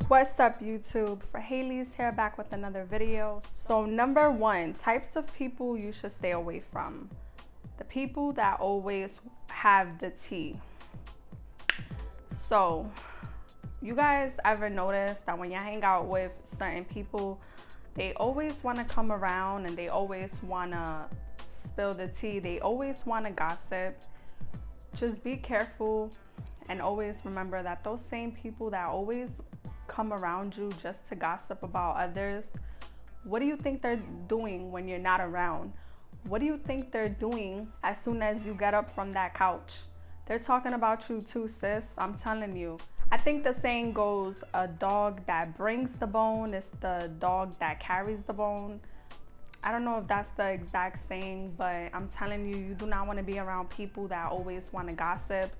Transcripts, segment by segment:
What's up, YouTube? For Haley's here, back with another video. So number one, types of people you should stay away from. The people that always have the tea. So you guys ever notice that when you hang out with certain people, they always want to come around and they always want to spill the tea. They always want to gossip. Just be careful and always remember that those same people that always come around you just to gossip about others, what do you think they're doing when you're not around? What do you think they're doing as soon as you get up from that couch? They're talking about you too, sis. I'm telling you. I think the saying goes, a dog that brings the bone is the dog that carries the bone. I don't know if that's the exact saying, but I'm telling you, you do not want to be around people that always want to gossip,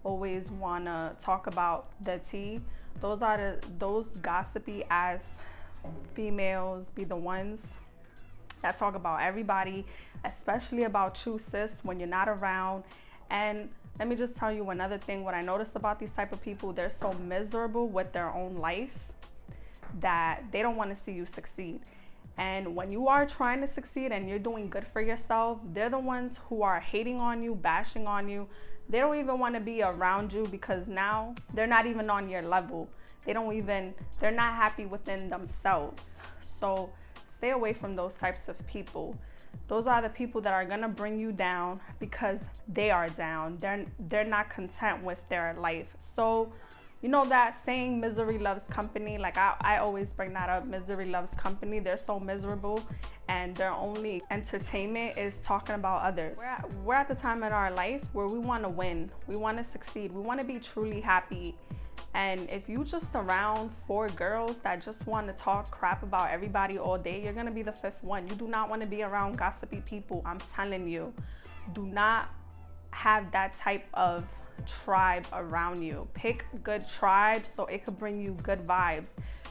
always want to talk about the tea. Those gossipy ass females be the ones that talk about everybody, especially about you, sis, when you're not around. And let me just tell you another thing. What I noticed about these type of people, they're so miserable with their own life that they don't want to see you succeed. And when you are trying to succeed and you're doing good for yourself, they're the ones who are hating on you, bashing on you. They don't even want to be around you because now they're not even on your level. They're not happy within themselves. So stay away from those types of people. Those are the people that are going to bring you down because they are down. They're not content with their life. So you know that saying, misery loves company? Like I always bring that up. Misery loves company. They're so miserable and their only entertainment is talking about others. We're at the time in our life where we want to win. We want to succeed. We want to be truly happy. And if you just around four girls that just want to talk crap about everybody all day, you're going to be the fifth one. You do not want to be around gossipy people. I'm telling you, do not have that type of tribe around you. Pick good tribes so it could bring you good vibes.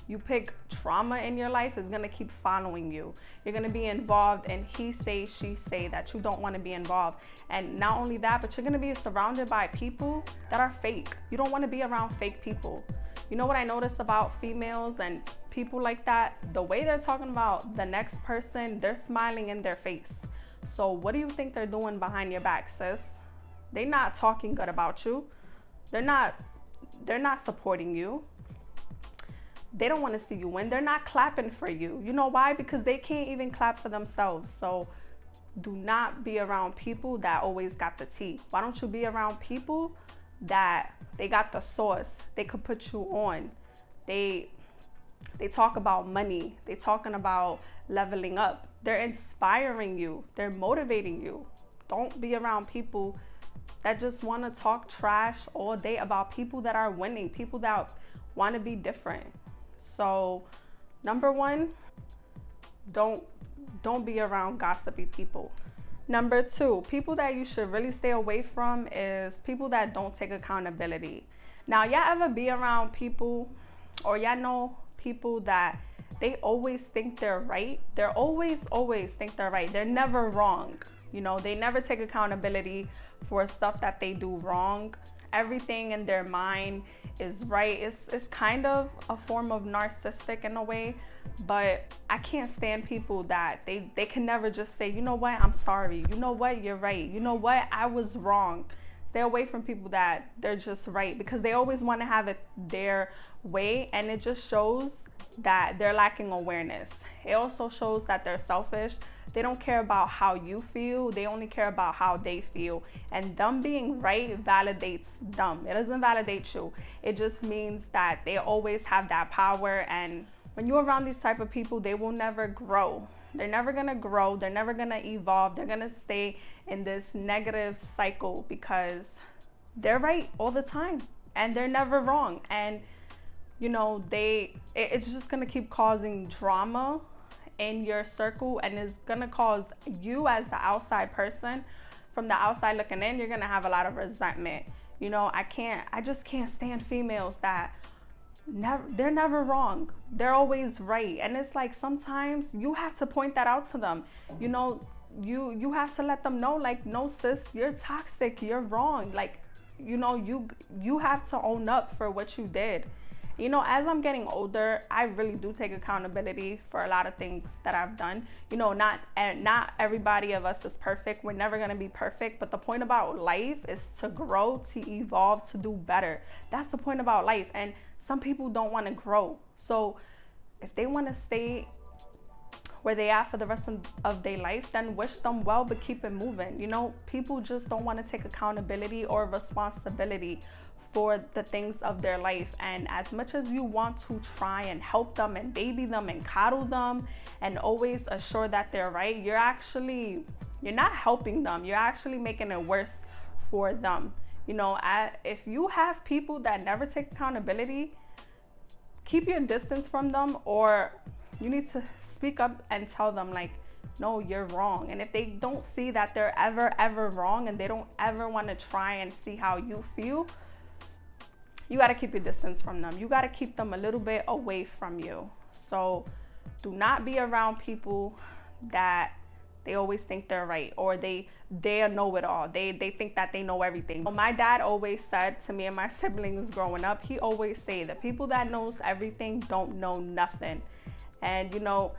You pick trauma in your life, is gonna keep following you. You're gonna be involved in he say, she say that you don't want to be involved. And not only that, but you're gonna be surrounded by people that are fake. You don't want to be around fake people. You know what I notice about females and people like that? The way they're talking about the next person, they're smiling in their face. So what do you think they're doing behind your back, sis? They're not talking good about you. They're not supporting you. They don't want to see you win. They're not clapping for you. You know why? Because they can't even clap for themselves. So do not be around people that always got the tea. Why don't you be around people that they got the sauce? They could put you on. They talk about money. They talking about leveling up. They're inspiring you. They're motivating you. Don't be around people that just want to talk trash all day about people that are winning, people that want to be different. So number one, don't be around gossipy people. Number two, people that you should really stay away from is people that don't take accountability. Now, y'all ever be around people, or y'all know people that they always think they're right? They're always think they're right. They're never wrong. You know, they never take accountability for stuff that they do wrong. Everything in their mind is right. It's kind of a form of narcissistic in a way, but I can't stand people that they can never just say, you know what, I'm sorry. You know what, you're right. You know what, I was wrong. Stay away from people that they're just right because they always want to have it their way, and it just shows that they're lacking awareness. It also shows that they're selfish. They don't care about how you feel. They only care about how they feel. And them being right validates them. It doesn't validate you. It just means that they always have that power. And when you're around these type of people, they will never grow. They're never going to grow. They're never going to evolve. They're going to stay in this negative cycle because they're right all the time. And they're never wrong. And, you know, it's just going to keep causing drama in your circle, and it's gonna cause you as the outside person, from the outside looking in, you're gonna have a lot of resentment. You know, I just can't stand females that they're never wrong. They're always right. And it's like sometimes you have to point that out to them. You know, you have to let them know, like, no sis, you're toxic, you're wrong. Like, you know, you have to own up for what you did. You know, as I'm getting older, I really do take accountability for a lot of things that I've done. You know, not everybody of us is perfect. We're never going to be perfect, but the point about life is to grow, to evolve, to do better. That's the point about life. And some people don't want to grow. So if they want to stay where they are for the rest of their life, then wish them well, but keep it moving. You know, people just don't want to take accountability or responsibility for the things of their life. And as much as you want to try and help them and baby them and coddle them and always assure that they're right, you're not helping them. You're actually making it worse for them. You know, if you have people that never take accountability, keep your distance from them, or you need to speak up and tell them, like, no, you're wrong. And if they don't see that they're ever wrong, and they don't ever want to try and see how you feel, you got to keep your distance from them. You got to keep them a little bit away from you. So do not be around people that they always think they're right, or they know it all. They think that they know everything. My dad always said to me and my siblings growing up, he always say, the people that knows everything don't know nothing. And, you know,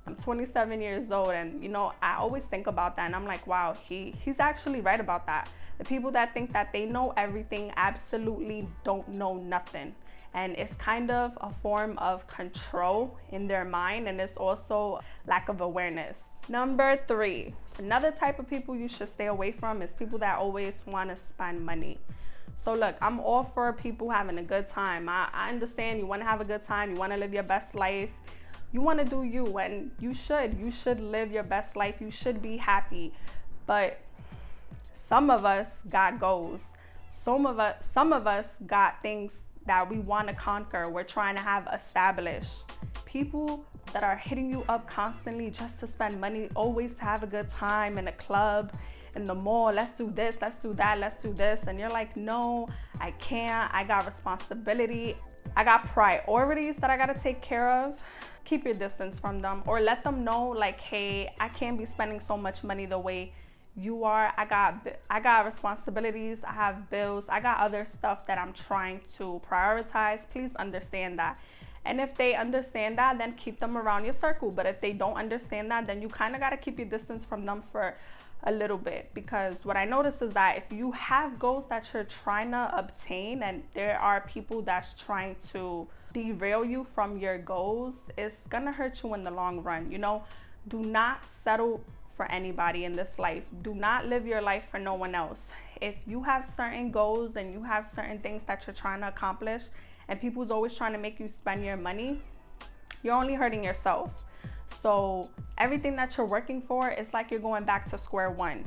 I'm 27 years old, and, you know, I always think about that, and I'm like, wow, he's actually right about that. The people that think that they know everything absolutely don't know nothing. And it's kind of a form of control in their mind, and it's also lack of awareness. Number 3, another type of people you should stay away from is people that always want to spend money. So look, I'm all for people having a good time. I understand you want to have a good time. You want to live your best life. You want to do you, and you should live your best life. You should be happy. But some of us got goals. Some of us got things that we want to conquer. We're trying to have established. People that are hitting you up constantly just to spend money, always to have a good time in a club, in the mall, let's do this, let's do that, let's do this. And you're like, no, I can't. I got responsibility. I got priorities that I got to take care of. Keep your distance from them, or let them know, like, hey, I can't be spending so much money the way you are. I got responsibilities. I have bills. I got other stuff that I'm trying to prioritize. Please understand that. And if they understand that, then keep them around your circle. But if they don't understand that, then you kind of got to keep your distance from them for a little bit. Because what I notice is that if you have goals that you're trying to obtain, and there are people that's trying to derail you from your goals, it's gonna hurt you in the long run. You know, do not settle for anybody in this life. Do not live your life for no one else. If you have certain goals and you have certain things that you're trying to accomplish, and people's always trying to make you spend your money, you're only hurting yourself. So everything that you're working for, it's like you're going back to square one.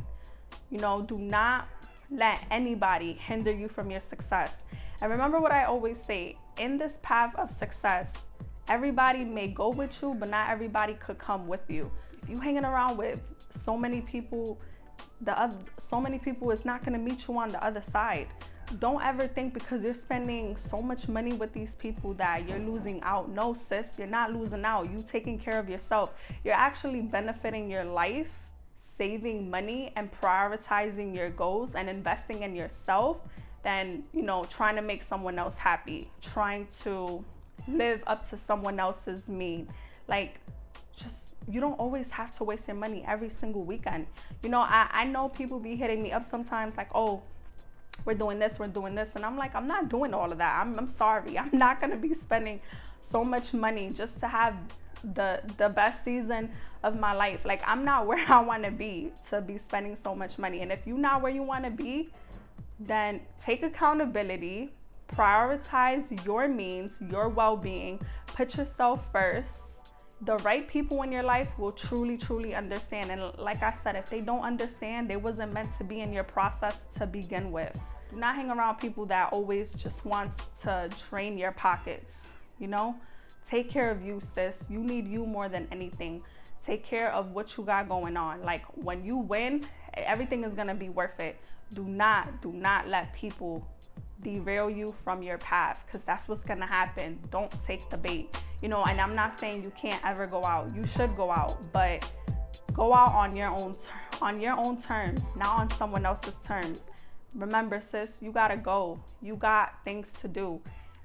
You know, do not let anybody hinder you from your success. And remember what I always say, in this path of success, everybody may go with you, but not everybody could come with you. If you hanging around with so many people, is not going to meet you on the other side. Don't ever think because you're spending so much money with these people that you're losing out. No, sis, you're not losing out. You taking care of yourself. You're actually benefiting your life, saving money and prioritizing your goals and investing in yourself than, you know, trying to make someone else happy, trying to live up to someone else's mean. Like, you don't always have to waste your money every single weekend. You know, I know people be hitting me up sometimes like, oh, we're doing this. And I'm like, I'm not doing all of that. I'm sorry. I'm not going to be spending so much money just to have the best season of my life. Like, I'm not where I want to be spending so much money. And if you're not where you want to be, then take accountability, prioritize your means, your well-being, put yourself first. The right people in your life will truly understand. And like I said, if they don't understand, they wasn't meant to be in your process to begin with. Do not hang around people that always just want to drain your pockets. You know, take care of you, sis. You need you more than anything. Take care of what you got going on. Like, when you win, everything is gonna be worth it. Do not let people derail you from your path, because that's what's gonna happen. Don't take the bait. You know, and I'm not saying you can't ever go out. You should go out, but go out on your own terms, not on someone else's terms. Remember, sis, you gotta go. You got things to do.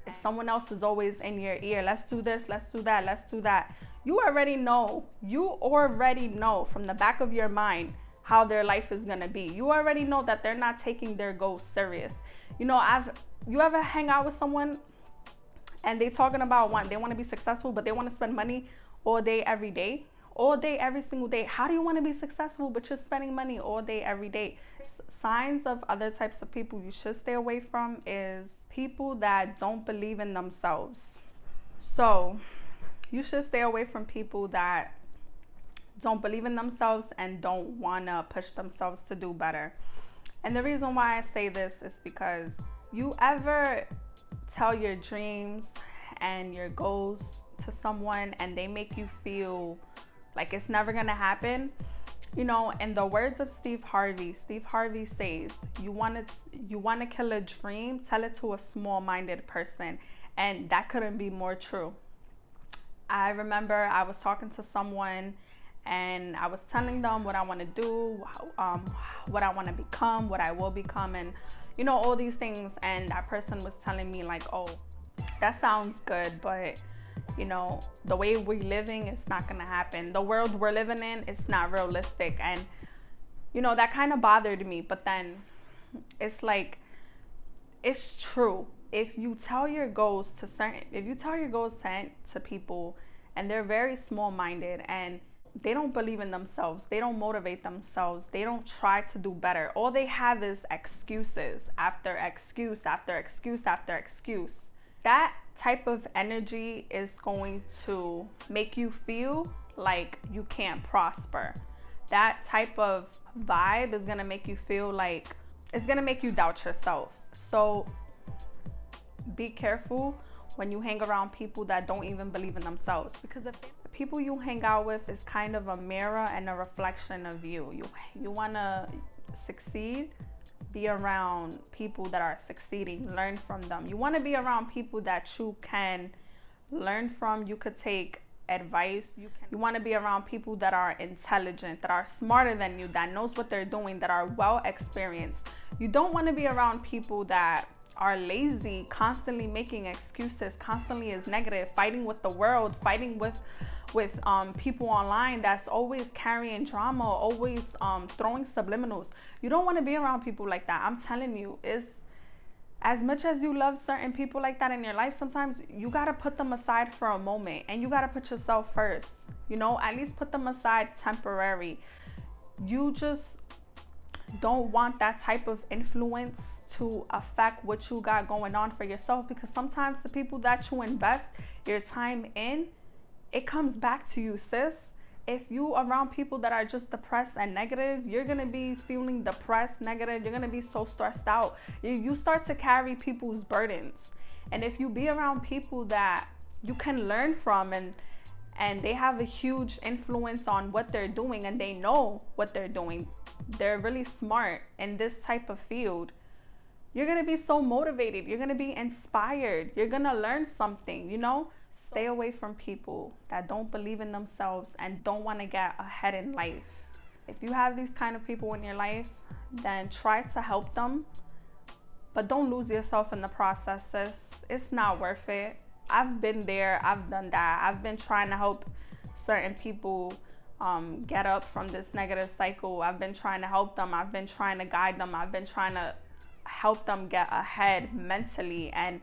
If someone else is always in your ear, let's do this, let's do that, let's do that, you already know from the back of your mind how their life is gonna be. You already know that they're not taking their goals serious. You ever hang out with someone and they talking about they want to be successful, but they want to spend money all day, every day, all day, every single day. How do you want to be successful, but you're spending money all day, every day? Signs of other types of people you should stay away from is people that don't believe in themselves. So you should stay away from people that don't believe in themselves and don't want to push themselves to do better. And the reason why I say this is because you ever tell your dreams and your goals to someone and they make you feel like it's never gonna happen. In the words of Steve Harvey says, you want to kill a dream, tell it to a small-minded person. And that couldn't be more true. I remember I was talking to someone and I was telling them what I want to do, what I want to become, what I will become, and all these things. And that person was telling me like, oh, that sounds good, but the way we're living, it's not gonna happen. The world we're living in, it's not realistic. And that kind of bothered me. But then it's like, it's true. If you tell your goals to people and they're very small-minded and they don't believe in themselves, they don't motivate themselves, they don't try to do better, all they have is excuses after excuse after excuse after excuse. That type of energy is going to make you feel like you can't prosper. That type of vibe is going to make you feel like it's going to make you doubt yourself. So be careful when you hang around people that don't even believe in themselves, because if the people you hang out with is kind of a mirror and a reflection of you. You want to succeed, be around people that are succeeding, learn from them. You want to be around people that you can learn from, you could take advice. You want to be around people that are intelligent, that are smarter than you, that knows what they're doing, that are well experienced. You don't want to be around people that are lazy, constantly making excuses, constantly is negative, fighting with the world, fighting with people online that's always carrying drama, always throwing subliminals. You don't want to be around people like that. I'm telling you, it's as much as you love certain people like that in your life, sometimes you got to put them aside for a moment and you got to put yourself first. At least put them aside temporary. You just don't want that type of influence to affect what you got going on for yourself, because sometimes the people that you invest your time in, it comes back to you, sis. If you around people that are just depressed and negative, you're gonna be feeling depressed, negative. You're gonna be so stressed out. You start to carry people's burdens. And if you be around people that you can learn from and they have a huge influence on what they're doing and they know what they're doing, they're really smart in this type of field, you're gonna be so motivated. You're gonna be inspired. You're gonna learn something, Stay away from people that don't believe in themselves and don't want to get ahead in life. If you have these kind of people in your life, then try to help them, but don't lose yourself in the process, sis. It's not worth it. I've been there. I've done that. I've been trying to help certain people get up from this negative cycle. I've been trying to help them. I've been trying to guide them. I've been trying to help them get ahead mentally, and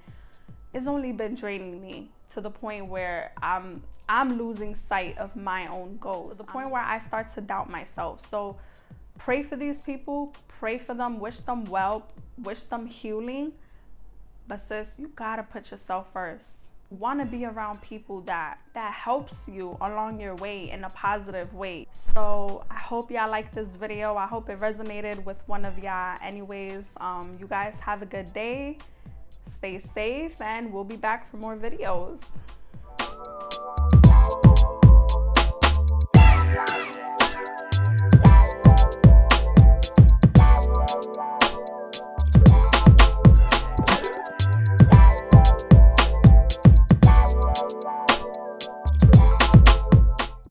it's only been draining me to the point where I'm losing sight of my own goals, to the point where I start to doubt myself. So pray for these people, pray for them, wish them well, wish them healing. But sis, you gotta put yourself first. Want to be around people that helps you along your way in a positive way. So I hope y'all like this video. I hope it resonated with one of y'all. Anyways, you guys have a good day. Stay safe, and we'll be back for more videos.